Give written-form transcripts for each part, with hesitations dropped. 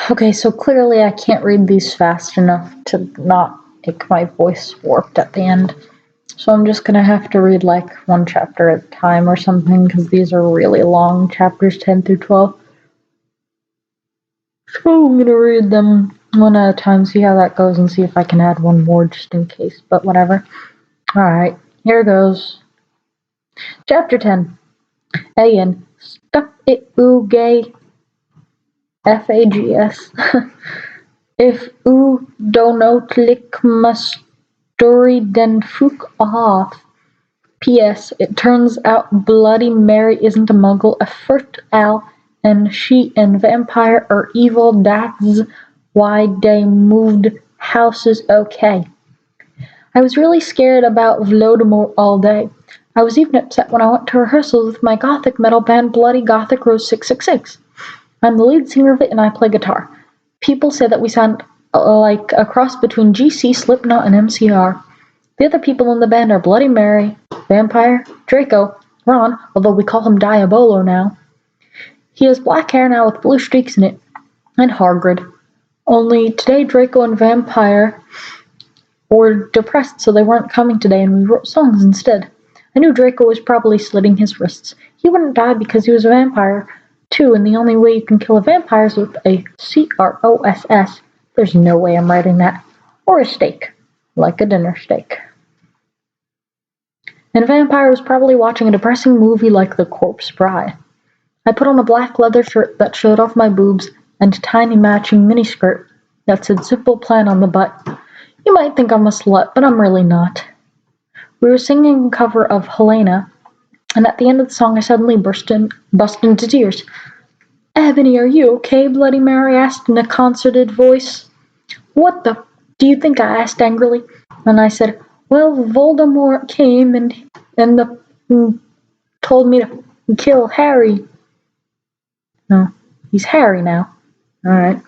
Okay, so clearly I can't read these fast enough to not make my voice warped at the end. So I'm just gonna have to read like one chapter at a time or something because these are really long, chapters 10 through 12. So I'm gonna read them one at a time, see how that goes, and see if I can add one more just in case, but whatever. Alright, here goes. Chapter 10. Ayan. Stuck it oo gay. Fags. If oo don't lick my story, then fuck off. P.S. It turns out Bloody Mary isn't a muggle, a fertile, and she and vampire are evil. That's why they moved houses. Okay. I was really scared about Voldemort all day. I was even upset when I went to rehearsals with my gothic metal band Bloody Gothic Rose 666. I'm the lead singer of it and I play guitar. People say that we sound like a cross between GC, Slipknot, and MCR. The other people in the band are Bloody Mary, Vampire, Draco, Ron, although we call him Diabolo now. He has black hair now with blue streaks in it, and Hagrid. Only today Draco and Vampire were depressed, so they weren't coming today, and we wrote songs instead. I knew Draco was probably slitting his wrists. He wouldn't die because he was a vampire, too, and the only way you can kill a vampire is with a CROSS. There's no way I'm writing that. Or a steak. Like a dinner steak. And Vampire was probably watching a depressing movie like The Corpse Bride. I put on a black leather shirt that showed off my boobs and a tiny matching miniskirt that said Simple Plan on the butt. You might think I'm a slut, but I'm really not. We were singing a cover of Helena, and at the end of the song I suddenly burst into tears. Ebony, are you okay? Bloody Mary asked in a concerted voice. What the do you think? I asked angrily. And I said, well, Voldemort came and told me to kill Harry. No, he's Harry now. Alright.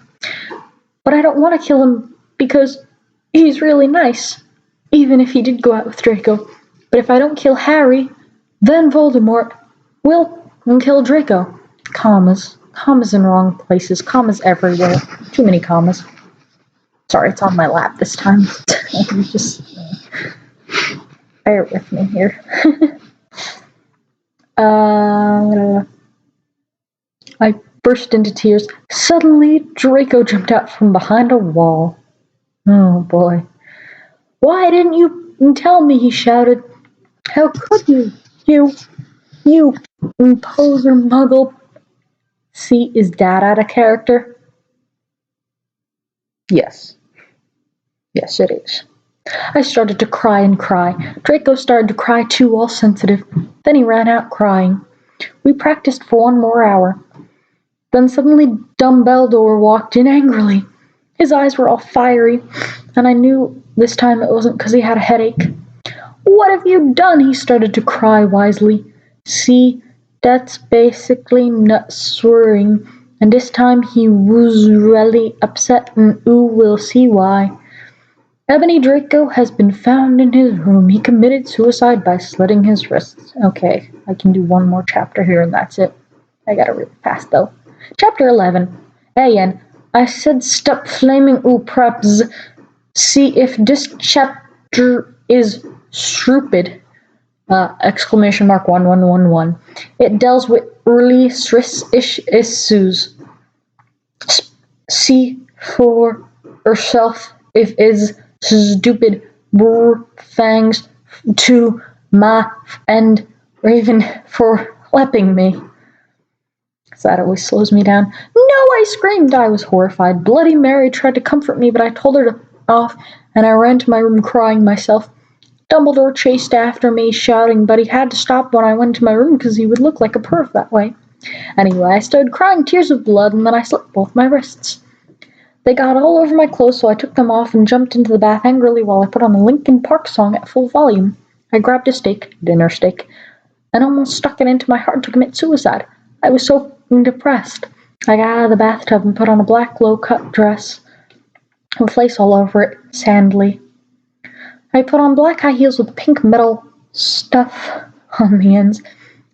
But I don't want to kill him because he's really nice, even if he did go out with Draco. But if I don't kill Harry, then Voldemort will kill Draco. Commas. Commas in wrong places. Commas everywhere. Too many commas. Sorry, it's on my lap this time. Just bear with me here. I burst into tears. Suddenly, Draco jumped out from behind a wall. Oh boy. Why didn't you tell me? He shouted. How could you? You poser muggle. See, is that out of character? Yes. Yes, it is. I started to cry and cry. Draco started to cry too, all sensitive. Then he ran out crying. We practiced for 1 more hour. Then suddenly Dumbledore walked in angrily. His eyes were all fiery, and I knew this time it wasn't because he had a headache. What have you done? He started to cry wisely. See, that's basically nut swearing, and this time he was really upset, and we'll see why. Ebony Draco has been found in his room. He committed suicide by slitting his wrists. Okay, I can do 1 more chapter here and that's it. I gotta read fast though. Chapter 11. Ayan, I said stop flaming preps. See if this chapter is stupid. Exclamation mark 1111. It deals with early stress-ish issues. See for yourself if is stupid thanks to my and Raven for helping me. So that always slows me down. No, I screamed. I was horrified. Bloody Mary tried to comfort me, but I told her to off, and I ran to my room crying myself. Dumbledore chased after me, shouting, but he had to stop when I went to my room because he would look like a perv that way. Anyway, I started crying tears of blood, and then I slit both my wrists. They got all over my clothes, so I took them off and jumped into the bath angrily while I put on a Linkin Park song at full volume. I grabbed a steak, dinner steak, and almost stuck it into my heart to commit suicide. I was so depressed. I got out of the bathtub and put on a black low-cut dress with lace all over it, sandally. I put on black high heels with pink metal stuff on the ends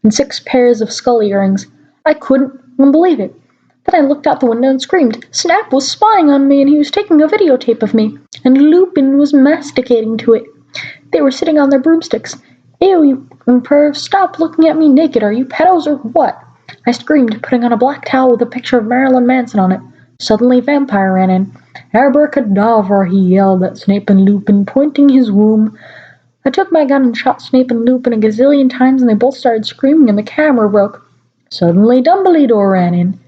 and 6 pairs of skull earrings. I couldn't believe it. Then I looked out the window and screamed. Snap was spying on me and he was taking a videotape of me, and Lupin was masticating to it. They were sitting on their broomsticks. Ew, you perv, stop looking at me naked. Are you pedos or what? I screamed, putting on a black towel with a picture of Marilyn Manson on it. Suddenly a vampire ran in. Abracadabra, he yelled at Snape and Lupin, pointing his womb. I took my gun and shot Snape and Lupin a gazillion times, and they both started screaming and the camera broke. Suddenly Dumbledore ran in.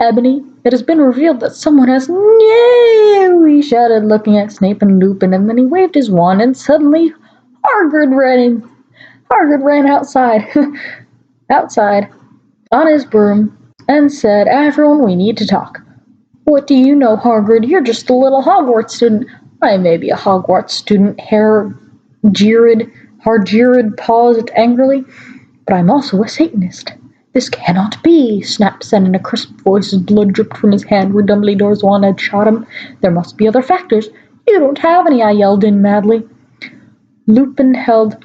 Ebony, it has been revealed that someone has... No! He shouted, looking at Snape and Lupin, and then he waved his wand, and suddenly Hagrid ran in. Hagrid ran outside, on his broom, and said, Everyone, we need to talk. What do you know, Hagrid? You're just a little Hogwarts student. I may be a Hogwarts student, Hagrid paused angrily, but I'm also a Satanist. This cannot be, Snap said in a crisp voice as blood dripped from his hand where Dumbledore's wand had shot him. There must be other factors. You don't have any, I yelled in madly. Lupin held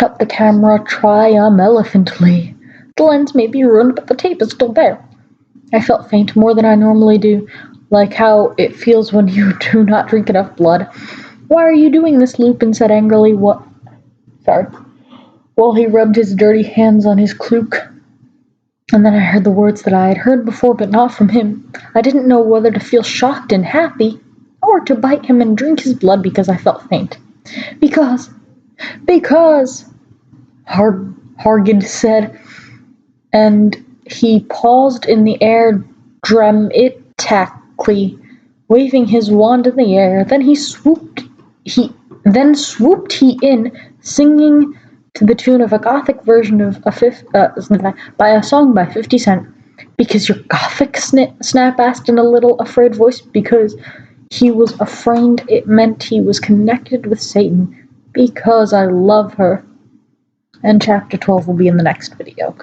up the camera triumphantly. The lens may be ruined, but the tape is still there. I felt faint more than I normally do, like how it feels when you do not drink enough blood. Why are you doing this? Lupin said angrily. While he rubbed his dirty hands on his cloak. And then I heard the words that I had heard before, but not from him. I didn't know whether to feel shocked and happy, or to bite him and drink his blood because I felt faint. Because, Hagrid said, and he paused in the air dramatically, waving his wand in the air. Then swooped he in, singing to the tune of a gothic version of by a song by 50 Cent. Because you're gothic? Snap asked in a little afraid voice. Because he was afraid it meant he was connected with Satan. Because I love her. And chapter 12 will be in the next video.